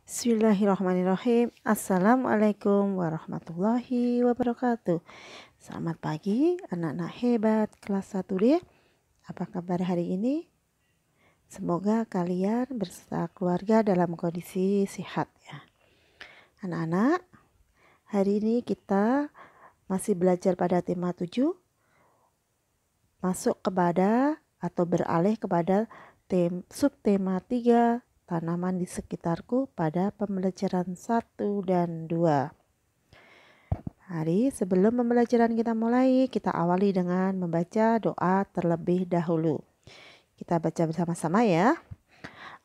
Bismillahirrahmanirrahim. Assalamualaikum warahmatullahi wabarakatuh. Selamat pagi anak-anak hebat kelas 1D. Apa kabar hari ini? Semoga kalian beserta keluarga dalam kondisi sehat ya. Anak-anak, hari ini kita masih belajar pada tema 7. Masuk kepada atau beralih kepada subtema 3. Tanaman di sekitarku pada pembelajaran 1 dan 2. Hari sebelum pembelajaran kita mulai, kita awali dengan membaca doa terlebih dahulu. Kita baca bersama-sama ya.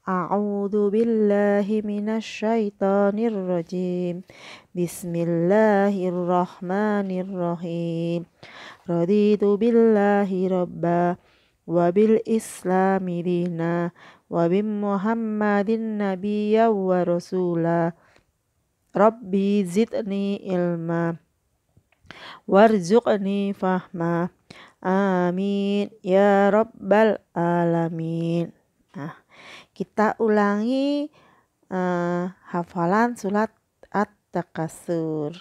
A'udzu billahi minasyaitonir rajim. Bismillahirrahmanirrahim. Raditu billahi rabba wa bil islami dina wa bi Muhammadin nabiyya wa rasula. Rabbi zidni ilma warzuqni fahma. Amin ya rabbal alamin. Nah, kita ulangi hafalan surat At-Takasur.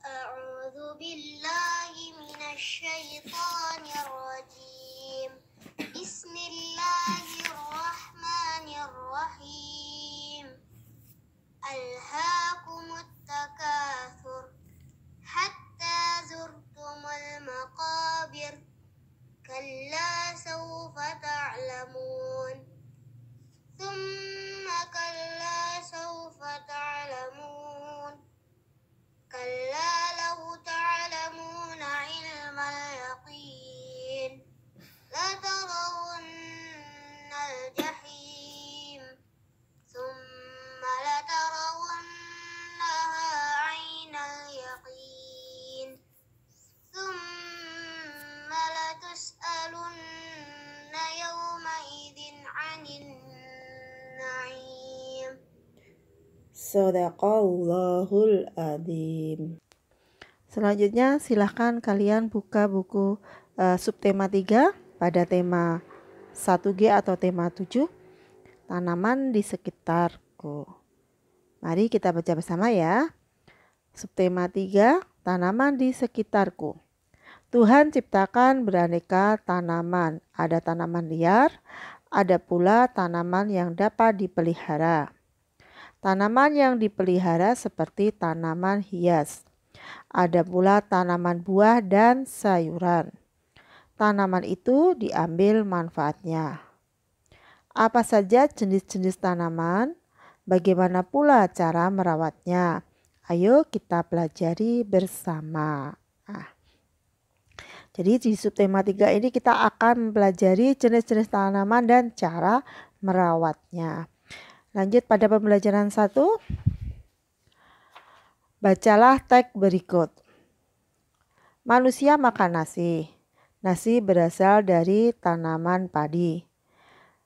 A'udzu billahi minasyaitonir rajim. Bismillahirrahmanirrahim. Alhaakumut takatsur hatta zurtumul maqabir. Kalla sawfa ta'lamun. Thumma kalla sawfa ta'lamun. Kalla law ta'lamuna 'ilmal yaqin. La tarawunnal jahim. Thumma la tarawunnaha 'ainal yaqin. Thumma la tus'alunna yawma idzin 'anil na'im. Shadaqallahul adzim. Selanjutnya silahkan kalian buka buku subtema 3 pada tema 1G atau tema 7. Tanaman di sekitarku. Mari kita baca bersama ya. Subtema 3, tanaman di sekitarku. Tuhan ciptakan beraneka tanaman. Ada tanaman liar, ada pula tanaman yang dapat dipelihara. Tanaman yang dipelihara seperti tanaman hias. Ada pula tanaman buah dan sayuran. Tanaman itu diambil manfaatnya. Apa saja jenis-jenis tanaman? Bagaimana pula cara merawatnya? Ayo kita pelajari bersama. Jadi di subtema 3 ini kita akan mempelajari jenis-jenis tanaman dan cara merawatnya. Lanjut pada pembelajaran 1. Bacalah teks berikut. Manusia makan nasi. Nasi berasal dari tanaman padi.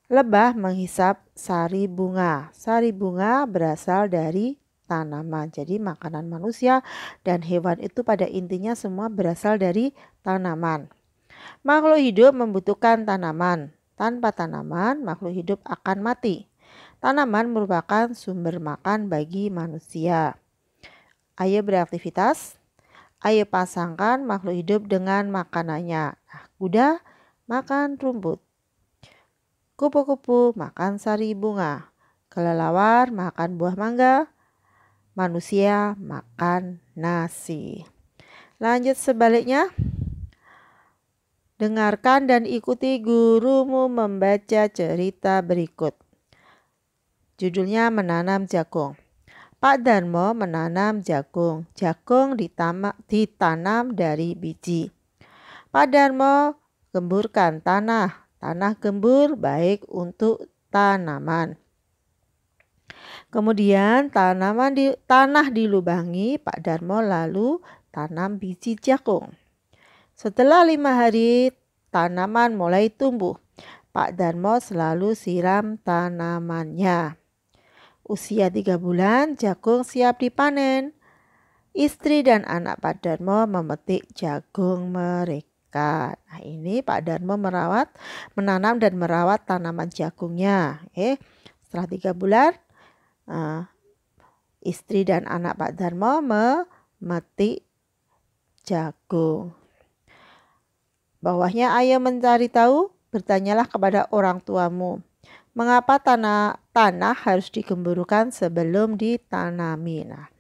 Lebah menghisap sari bunga. Sari bunga berasal dari tanaman. Jadi makanan manusia dan hewan itu pada intinya semua berasal dari tanaman. Makhluk hidup membutuhkan tanaman. Tanpa tanaman, makhluk hidup akan mati. Tanaman merupakan sumber makan bagi manusia. Ayo beraktivitas. Ayo pasangkan makhluk hidup dengan makanannya. Kuda makan rumput. Kupu-kupu makan sari bunga. Kelelawar makan buah mangga. Manusia makan nasi. Lanjut sebaliknya. Dengarkan dan ikuti gurumu membaca cerita berikut. Judulnya menanam jagung. Pak Darmo menanam jagung. Jagung ditanam dari biji. Pak Darmo gemburkan tanah. Tanah gembur baik untuk tanaman. Kemudian tanah dilubangi. Pak Darmo lalu tanam biji jagung. Setelah 5 hari tanaman mulai tumbuh. Pak Darmo selalu siram tanamannya. Usia 3 bulan, jagung siap dipanen. Istri dan anak Pak Darmo memetik jagung mereka. mereka. Nah, ini Pak Darmo menanam dan merawat tanaman jagungnya. Setelah 3 bulan, istri dan anak Pak Darmo memetik jagung. Bawahnya, ayo mencari tahu, bertanyalah kepada orang tuamu. Mengapa tanah harus digemburkan sebelum ditanami? Nah,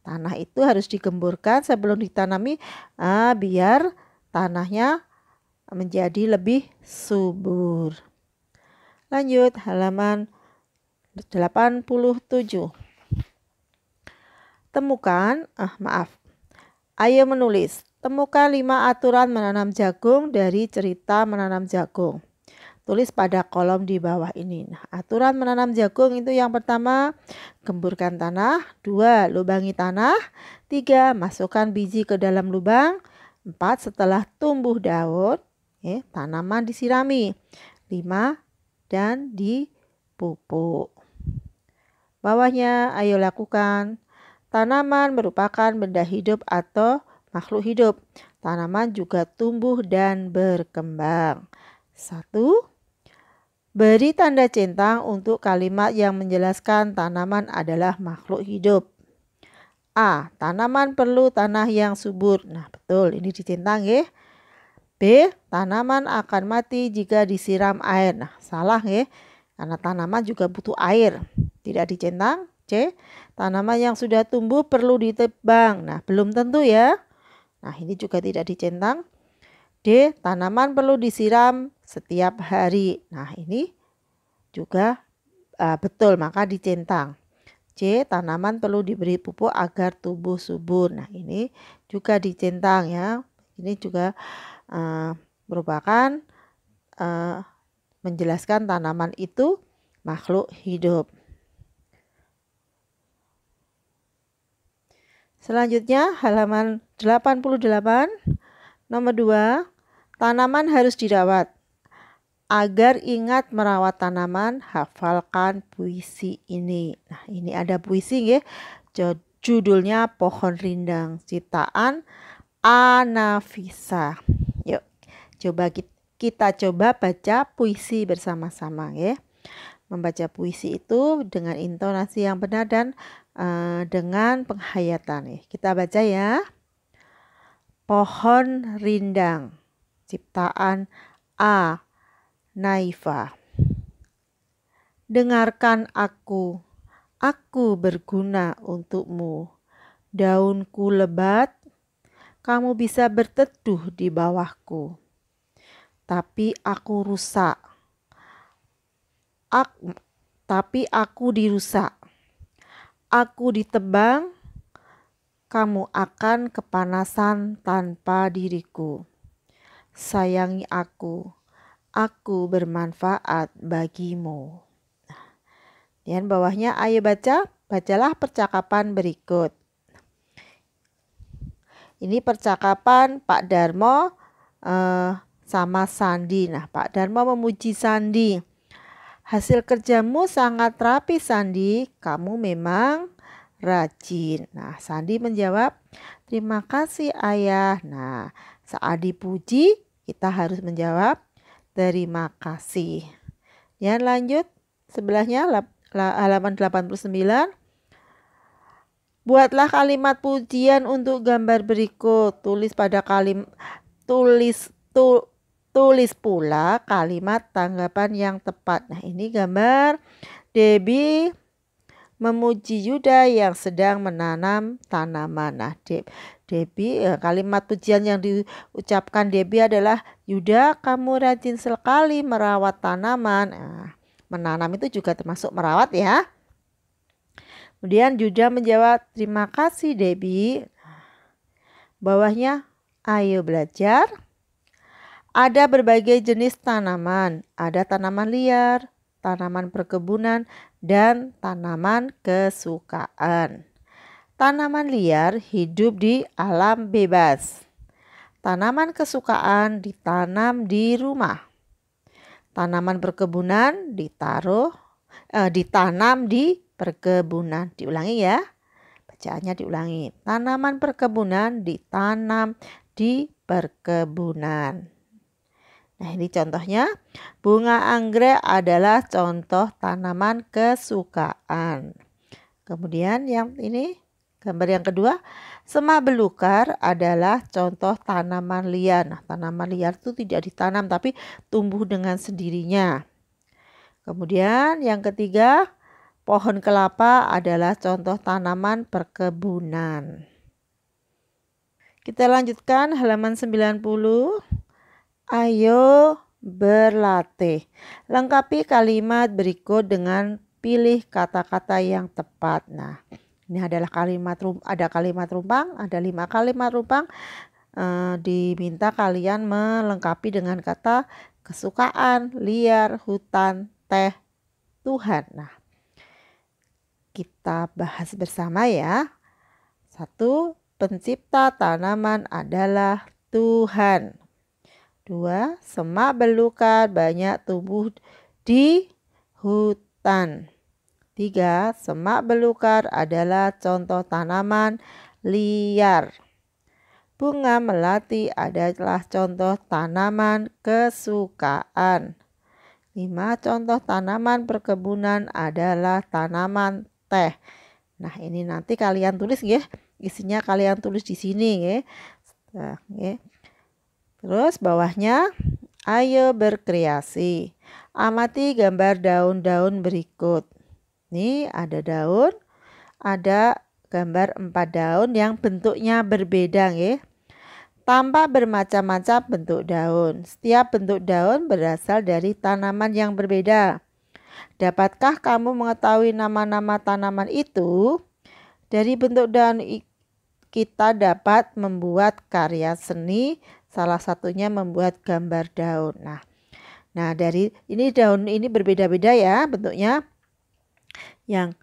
tanah itu harus digemburkan sebelum ditanami biar tanahnya menjadi lebih subur. Lanjut, halaman 87. Ayo menulis. Temukan 5 aturan menanam jagung dari cerita menanam jagung. Tulis pada kolom di bawah ini. Nah, aturan menanam jagung itu yang pertama, gemburkan tanah. 2, lubangi tanah. 3, masukkan biji ke dalam lubang. 4, setelah tumbuh daun, tanaman disirami. 5, dan dipupuk. Bawahnya, ayo lakukan. Tanaman merupakan benda hidup atau makhluk hidup. Tanaman juga tumbuh dan berkembang. 1. Beri tanda centang untuk kalimat yang menjelaskan tanaman adalah makhluk hidup. A. Tanaman perlu tanah yang subur. Nah, betul, ini dicentang ya. B. Tanaman akan mati jika disiram air. Nah, salah ya. Karena tanaman juga butuh air. Tidak dicentang. C. Tanaman yang sudah tumbuh perlu ditebang. Nah, belum tentu ya. Nah, ini juga tidak dicentang. D. Tanaman perlu disiram setiap hari. Nah, ini juga betul, maka dicentang. C. Tanaman perlu diberi pupuk agar tumbuh subur. Nah, ini juga dicentang ya. Ini juga merupakan menjelaskan tanaman itu makhluk hidup. Selanjutnya, halaman 88. Nomor 2, tanaman harus dirawat. Agar ingat merawat tanaman, hafalkan puisi ini. Nah, ini ada puisi ya. Judulnya Pohon Rindang, ciptaan Anafisa. Yuk, kita coba baca puisi bersama-sama ya. Membaca puisi itu dengan intonasi yang benar dan dengan penghayatan. Kita baca ya. Pohon Rindang, ciptaan A. Naifa. Dengarkan aku berguna untukmu. Daunku lebat, kamu bisa berteduh di bawahku. Tapi aku rusak. Tapi aku dirusak. Aku ditebang, kamu akan kepanasan tanpa diriku. Sayangi aku bermanfaat bagimu. Dan bawahnya ayo bacalah percakapan berikut. Ini percakapan Pak Darmo sama Sandi. Nah, Pak Darmo memuji Sandi. Hasil kerjamu sangat rapi, Sandi. Kamu memang rajin. Nah, Sandi menjawab, terima kasih ayah. Nah, saat dipuji kita harus menjawab terima kasih. Ya, lanjut sebelahnya halaman 89. Buatlah kalimat pujian untuk gambar berikut. Tulis pula kalimat tanggapan yang tepat. Nah, ini gambar Debbie memuji Yuda yang sedang menanam tanaman. Nah, Debbie, kalimat pujian yang diucapkan Debbie adalah, Yuda, kamu rajin sekali merawat tanaman. Nah, menanam itu juga termasuk merawat ya. Kemudian Yuda menjawab, terima kasih Debbie. Bawahnya, ayo belajar. Ada berbagai jenis tanaman. Ada tanaman liar, tanaman perkebunan, dan tanaman kesukaan. Tanaman liar hidup di alam bebas. Tanaman kesukaan ditanam di rumah. Tanaman perkebunan ditanam di perkebunan. Diulangi ya. Bacaannya diulangi. Tanaman perkebunan ditanam di perkebunan. Nah, ini contohnya. Bunga anggrek adalah contoh tanaman kesukaan. Kemudian yang ini, gambar yang kedua, semak belukar adalah contoh tanaman liar. Nah, tanaman liar itu tidak ditanam tapi tumbuh dengan sendirinya. Kemudian yang ketiga, pohon kelapa adalah contoh tanaman perkebunan. Kita lanjutkan halaman 90. Ayo berlatih. Lengkapi kalimat berikut dengan pilih kata-kata yang tepat. Nah, ini adalah ada kalimat rumpang, ada 5 kalimat rumpang. Diminta kalian melengkapi dengan kata kesukaan, liar, hutan, teh, Tuhan. Nah, kita bahas bersama ya. 1. Pencipta tanaman adalah Tuhan. 2. Semak belukar banyak tumbuh di hutan. 3. Semak belukar adalah contoh tanaman liar. Bunga melati adalah contoh tanaman kesukaan. 5. Contoh tanaman perkebunan adalah tanaman teh. Nah, ini nanti kalian tulis ya. Isinya kalian tulis di sini ya. Nah, ya. Terus bawahnya, ayo berkreasi. Amati gambar daun-daun berikut. Nih ada daun, ada gambar 4 daun yang bentuknya berbeda ya. Tampak bermacam-macam bentuk daun. Setiap bentuk daun berasal dari tanaman yang berbeda. Dapatkah kamu mengetahui nama-nama tanaman itu? Dari bentuk daun kita dapat membuat karya seni. Salah satunya membuat gambar daun. Nah dari ini daun ini berbeda-beda ya bentuknya. Yang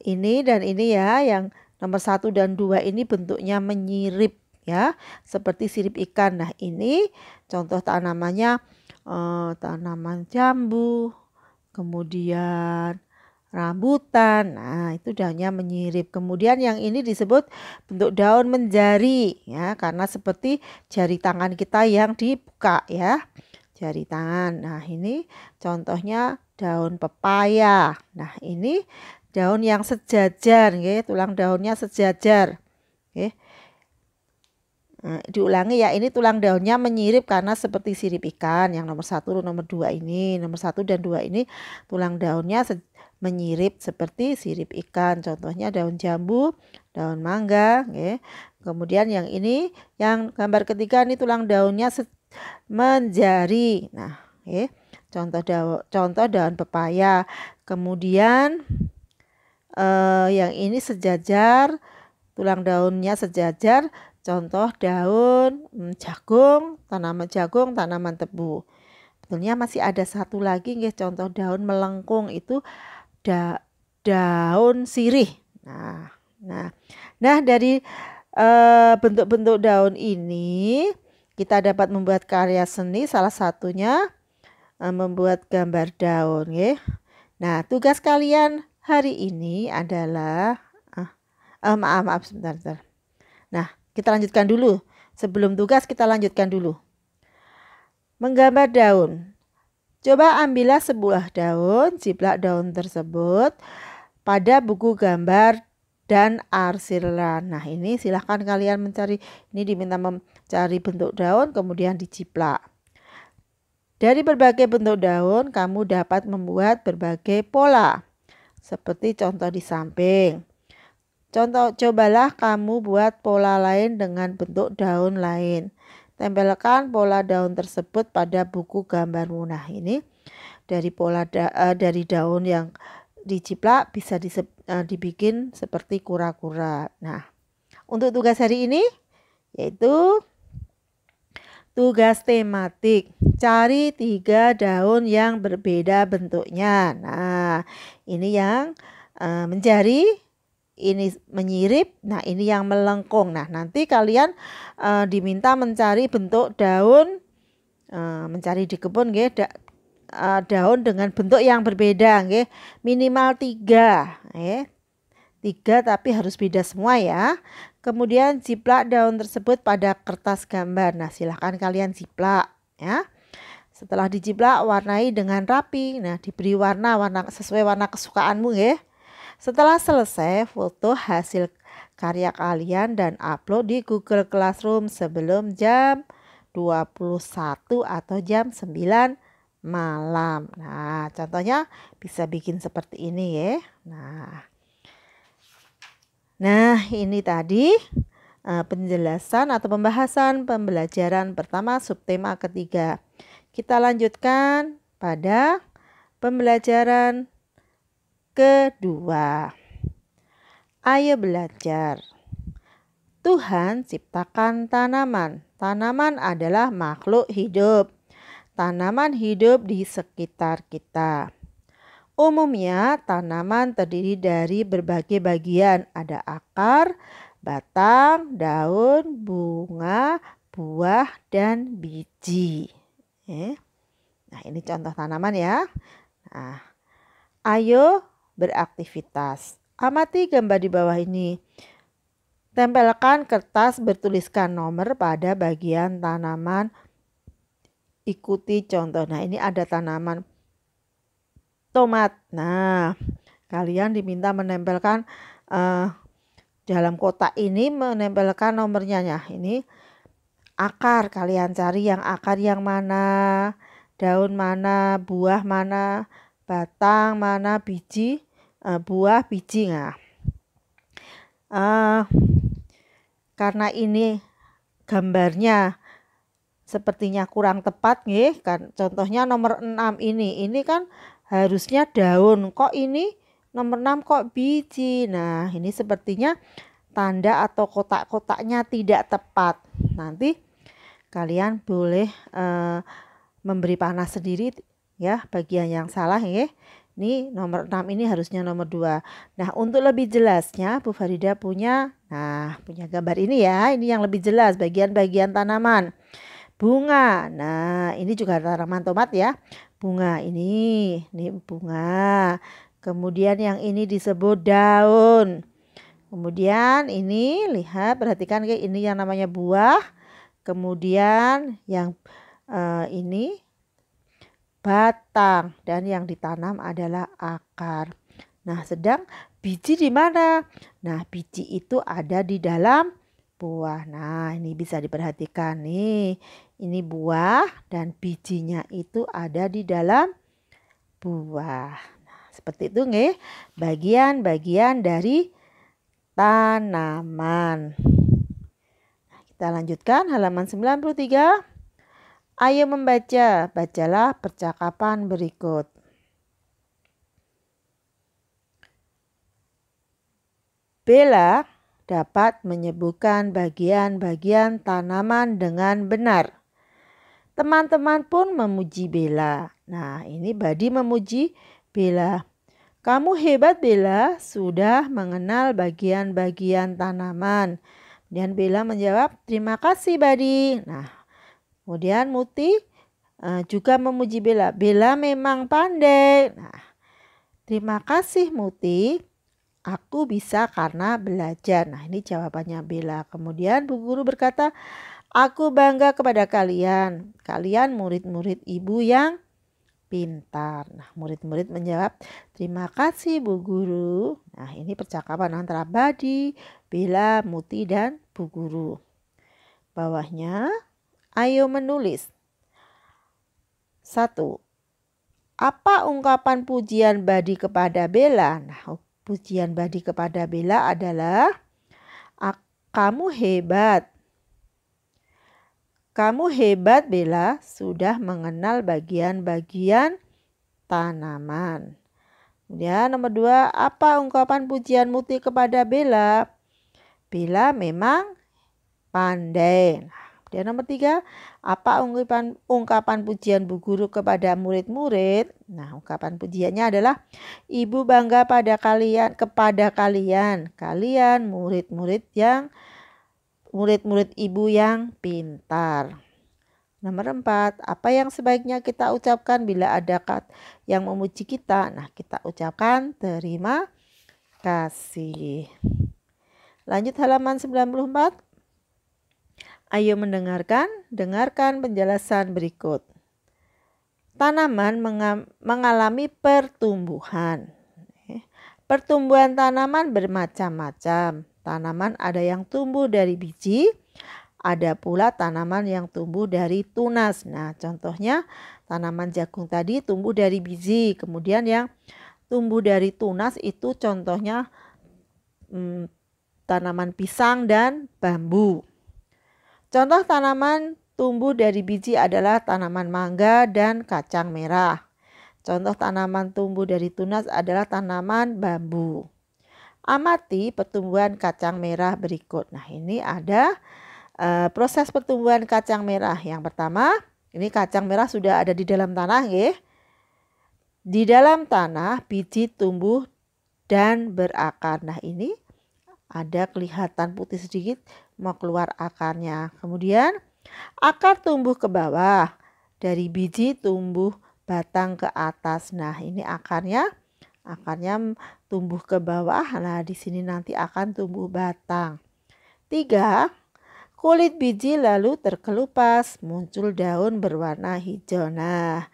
ini dan ini ya, yang nomor 1 dan 2 ini bentuknya menyirip ya, seperti sirip ikan. Nah, ini contoh tanamannya tanaman jambu, kemudian rambutan. Nah, itu daunnya menyirip. Kemudian yang ini disebut bentuk daun menjari ya, karena seperti jari tangan kita yang dibuka ya. Jari tangan. Nah, ini contohnya daun pepaya. Nah, ini daun yang sejajar ya, tulang daunnya sejajar. Oke. Nah, diulangi ya, ini tulang daunnya menyirip karena seperti sirip ikan. Yang nomor 1, nomor 2 ini, nomor 1 dan 2 ini tulang daunnya menyirip seperti sirip ikan. Contohnya daun jambu, daun mangga. Ya. Kemudian yang ini, yang gambar ketiga ini tulang daunnya menjari. Nah, ya. Contoh daun pepaya. Kemudian yang ini sejajar, tulang daunnya sejajar. Contoh daun jagung, tanaman tebu. Sebetulnya masih ada satu lagi nggih, contoh daun melengkung itu daun sirih. Nah dari bentuk-bentuk daun ini kita dapat membuat karya seni, salah satunya membuat gambar daun ya. Nah, tugas kalian hari ini adalah maaf sebentar. Nah, kita lanjutkan dulu. Sebelum tugas kita lanjutkan dulu. Menggambar daun. Coba ambillah sebuah daun, jiplak daun tersebut pada buku gambar dan arsila. Nah, ini silahkan kalian mencari, ini diminta mencari bentuk daun kemudian dijiplak. Dari berbagai bentuk daun, kamu dapat membuat berbagai pola. Seperti contoh di samping. Cobalah kamu buat pola lain dengan bentuk daun lain. Tempelkan pola daun tersebut pada buku gambarmu. Nah, ini dari dari daun yang dijiplak bisa dibikin seperti kura-kura. Nah, untuk tugas hari ini yaitu tugas tematik. Cari 3 daun yang berbeda bentuknya. Nah, ini yang menjari, ini menyirip, nah ini yang melengkung. Nah, nanti kalian diminta mencari bentuk daun, mencari di kebun nggih, daun dengan bentuk yang berbeda nggih, minimal 3 ya. 3 tapi harus beda semua ya. Kemudian jiplak daun tersebut pada kertas gambar. Nah, silahkan kalian jiplak ya. Setelah dijiplak, warnai dengan rapi. Nah, diberi warna sesuai warna kesukaanmu ya. Setelah selesai, foto hasil karya kalian dan upload di Google Classroom sebelum jam 21 atau jam 9 malam. Nah, contohnya bisa bikin seperti ini ya. Nah, ini tadi penjelasan atau pembahasan pembelajaran pertama subtema ketiga. Kita lanjutkan pada pembelajaran kedua. Ayo belajar. Tuhan ciptakan tanaman. Tanaman adalah makhluk hidup. Tanaman hidup di sekitar kita. Umumnya tanaman terdiri dari berbagai bagian. Ada akar, batang, daun, bunga, buah, dan biji. Nah, ini contoh tanaman ya. Nah, ayo beraktivitas. Amati gambar di bawah ini. Tempelkan kertas bertuliskan nomor pada bagian tanaman. Ikuti contoh. Nah, ini ada tanaman tomat. Nah, kalian diminta menempelkan dalam kotak ini, menempelkan nomornya. Nah, ini akar. Kalian cari yang akar yang mana, daun mana, buah mana, batang mana, biji, buah, biji. Nah, karena ini gambarnya sepertinya kurang tepat nih kan. Contohnya nomor 6 ini kan harusnya daun, kok ini nomor 6 kok biji. Nah, ini sepertinya tanda atau kotak-kotaknya tidak tepat. Nanti kalian boleh memberi panah sendiri ya bagian yang salah ya. Ini nomor 6 ini harusnya nomor 2. Nah, untuk lebih jelasnya Bu Farida punya gambar ini ya. Ini yang lebih jelas bagian-bagian tanaman. Bunga. Nah, ini juga tanaman tomat ya. Bunga ini bunga. Kemudian yang ini disebut daun. Kemudian ini lihat, perhatikan kayak ini yang namanya buah. Kemudian yang ini batang dan yang ditanam adalah akar. Nah, sedang biji di mana? Nah, biji itu ada di dalam buah. Nah, ini bisa diperhatikan nih. Ini buah dan bijinya itu ada di dalam buah. Nah, seperti itu nih, bagian-bagian dari tanaman. Nah, kita lanjutkan halaman 93. Ayo membaca. Bacalah percakapan berikut. Bella dapat menyebutkan bagian-bagian tanaman dengan benar. Teman-teman pun memuji Bella. Nah, ini Badi memuji Bella. Kamu hebat Bella, sudah mengenal bagian-bagian tanaman. Dan Bella menjawab, terima kasih Badi. Nah, kemudian Muti juga memuji Bella. Bella memang pandai. Nah, terima kasih Muti. Aku bisa karena belajar. Nah, ini jawabannya Bella. Kemudian Bu Guru berkata, aku bangga kepada kalian. Kalian murid-murid ibu yang pintar. Nah, murid-murid menjawab, terima kasih Bu Guru. Nah, ini percakapan antara Badi, Bella, Muti, dan Bu Guru. Bawahnya, ayo menulis. 1. Apa ungkapan pujian Badi kepada Bella? Nah, pujian Badi kepada Bella adalah, kamu hebat. Kamu hebat Bella, sudah mengenal bagian-bagian tanaman. Kemudian nomor 2, apa ungkapan pujian Muti kepada Bella? Bella memang pandai. Kemudian nomor 3, apa ungkapan pujian Bu Guru kepada murid-murid? Nah, ungkapan pujiannya adalah, Ibu bangga kepada kalian. Kalian murid-murid Ibu yang pintar. Nomor 4, apa yang sebaiknya kita ucapkan bila ada yang memuji kita? Nah, kita ucapkan terima kasih. Lanjut halaman 94. Ayo dengarkan penjelasan berikut. Tanaman mengalami pertumbuhan. Pertumbuhan tanaman bermacam-macam. Tanaman ada yang tumbuh dari biji, ada pula tanaman yang tumbuh dari tunas. Nah, contohnya tanaman jagung tadi tumbuh dari biji, kemudian yang tumbuh dari tunas itu contohnya tanaman pisang dan bambu. Contoh tanaman tumbuh dari biji adalah tanaman mangga dan kacang merah. Contoh tanaman tumbuh dari tunas adalah tanaman bambu. Amati pertumbuhan kacang merah berikut. Nah, ini ada proses pertumbuhan kacang merah. Yang pertama, ini kacang merah sudah ada di dalam tanah, ya. Di dalam tanah biji tumbuh dan berakar. Nah, ini ada kelihatan putih sedikit mau keluar akarnya. Kemudian akar tumbuh ke bawah. Dari biji tumbuh batang ke atas. Nah, ini akarnya tumbuh ke bawah. Nah, di sini nanti akan tumbuh batang. 3. Kulit biji lalu terkelupas, muncul daun berwarna hijau. Nah,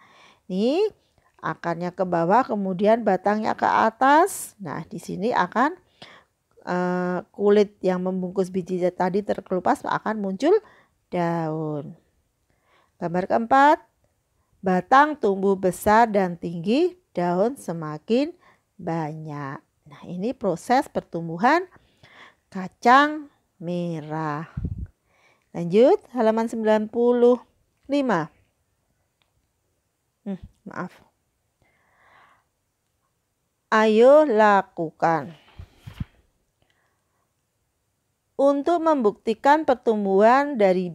ini akarnya ke bawah, kemudian batangnya ke atas. Nah, di sini akan kulit yang membungkus biji tadi terkelupas, akan muncul daun. Gambar keempat, batang tumbuh besar dan tinggi, daun semakin banyak. Nah, ini proses pertumbuhan kacang merah. Lanjut halaman 95. Maaf. Ayo lakukan. Untuk membuktikan pertumbuhan dari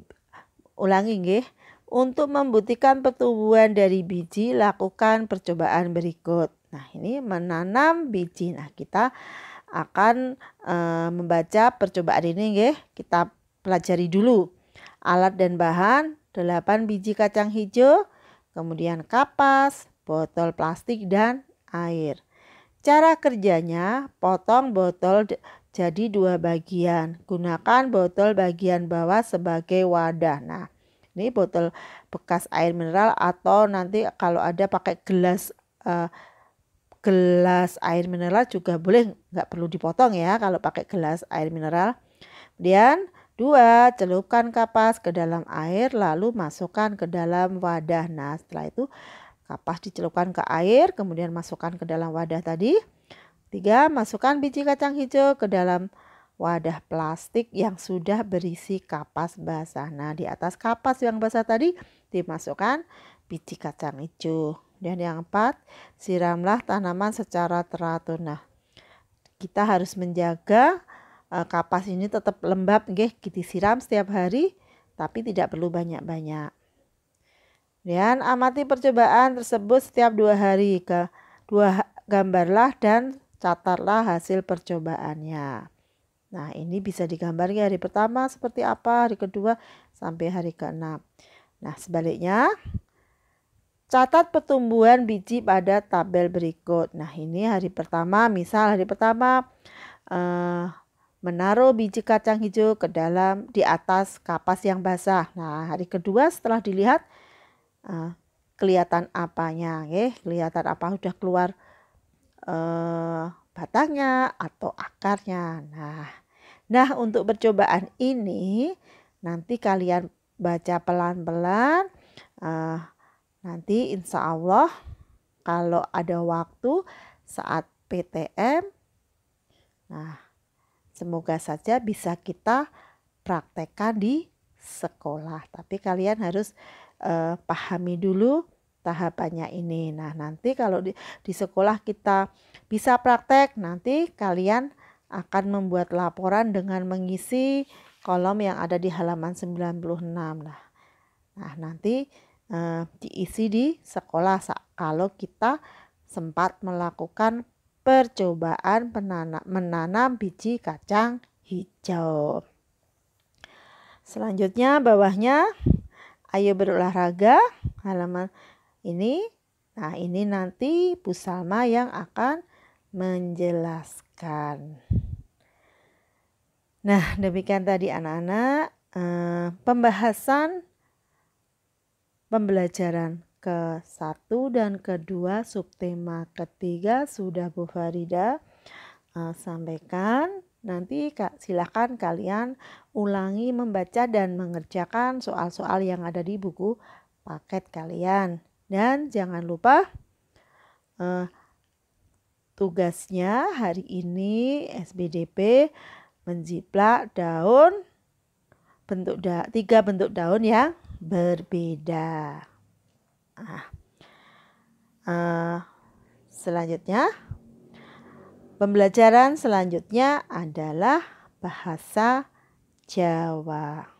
Untuk membuktikan pertumbuhan dari biji, lakukan percobaan berikut. Nah, ini menanam biji. Nah, kita akan membaca percobaan ini, nggih. Kita pelajari dulu. Alat dan bahan, 8 biji kacang hijau, kemudian kapas, botol plastik, dan air. Cara kerjanya, potong botol jadi 2 bagian. Gunakan botol bagian bawah sebagai wadah. Nah, ini botol bekas air mineral atau nanti kalau ada pakai gelas air mineral juga boleh, nggak perlu dipotong ya kalau pakai gelas air mineral. Kemudian 2, celupkan kapas ke dalam air lalu masukkan ke dalam wadah. Nah, setelah itu kapas dicelupkan ke air, kemudian masukkan ke dalam wadah tadi. 3, masukkan biji kacang hijau ke dalam wadah plastik yang sudah berisi kapas basah. Nah, di atas kapas yang basah tadi dimasukkan biji kacang hijau. Dan yang 4, siramlah tanaman secara teratur. Nah, kita harus menjaga kapas ini tetap lembab, nggih, disiram setiap hari, tapi tidak perlu banyak-banyak. Dan amati percobaan tersebut setiap 2 hari. Gambarlah dan catatlah hasil percobaannya. Nah, ini bisa digambar hari pertama seperti apa, hari kedua sampai hari ke-6. Nah, sebaliknya catat pertumbuhan biji pada tabel berikut. Nah, ini hari pertama, misal hari pertama menaruh biji kacang hijau di atas kapas yang basah. Nah, hari kedua setelah dilihat kelihatan apanya, kelihatan apa sudah keluar batangnya atau akarnya. Nah, untuk percobaan ini nanti kalian baca pelan-pelan. Nanti insya Allah kalau ada waktu saat PTM, nah semoga saja bisa kita praktekkan di sekolah. Tapi kalian harus pahami dulu tahapannya ini. Nah, nanti kalau di sekolah kita bisa praktek, nanti kalian akan membuat laporan dengan mengisi kolom yang ada di halaman 96. Nah, nanti diisi di sekolah kalau kita sempat melakukan percobaan menanam biji kacang hijau. Selanjutnya bawahnya, ayo berolahraga, halaman ini. Nah, ini nanti Bu Salma yang akan menjelaskan. Nah, demikian tadi anak-anak pembahasan pembelajaran ke-1 dan ke-2 subtema ketiga sudah Bu Farida sampaikan. Nanti silakan kalian ulangi membaca dan mengerjakan soal-soal yang ada di buku paket kalian. Dan jangan lupa tugasnya hari ini SBDP menjiplak daun tiga bentuk daun yang berbeda. Selanjutnya, pembelajaran selanjutnya adalah bahasa Jawa.